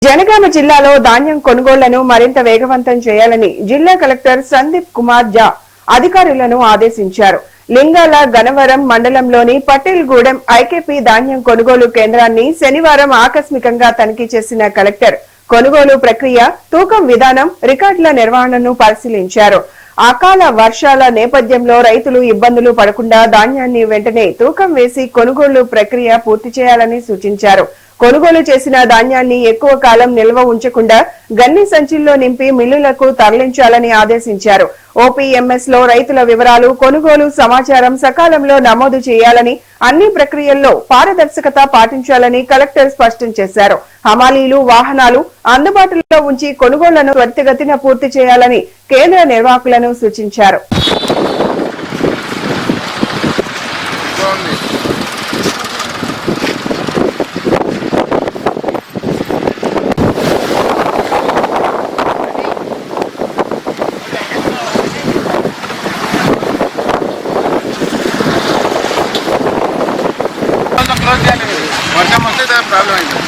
జనగామ జిల్లాలో ధాన్యం కొనుగోళ్లను మరింత వేగవంతం చేయాలని జిల్లా కలెక్టర్ సందీప్ కుమార్ జా అధికారులను ఆదేశించారు. లింగాల గనవరం మండలంలోని పటేల్గూడెం ఐకేపీ ధాన్యం కొనుగోలు కేంద్రాన్ని శనివారం ఆకస్మికంగా తనిఖీ చేసిన కలెక్టర్ కొనుగోలు ప్రక్రియ, తూకం విధానం, రికార్డుల నిర్వహణను పరిశీలించారు. అకాల వర్షాల నేపథ్యంలో రైతులు ఇబ్బందులు పడకుండా ధాన్యాన్ని వెంటనే తూకం వేసి కొనుగోలు ప్రక్రియ పూర్తి చేయాలని సూచించారు. కొనుగోలు చేసిన ధాన్యాన్ని ఎక్కువ కాలం నిల్వ ఉంచకుండా గన్ని సంచుల్లో నింపి మిల్లులకు తరలించాలని ఆదేశించారు. ఓపీఎంఎస్ లో రైతుల వివరాలు, కొనుగోలు సమాచారం సకాలంలో నమోదు చేయాలని, అన్ని ప్రక్రియల్లో పారదర్శకత పాటించాలని కలెక్టర్ స్పష్టం చేశారు. హమాలీలు, వాహనాలు అందుబాటులో ఉంచి కొనుగోళ్లను త్వరితగతిన పూర్తి చేయాలని కేంద్ర నిర్వాహకులను సూచించారు. వర్షం వస్తే ప్రాబ్లం అయింది.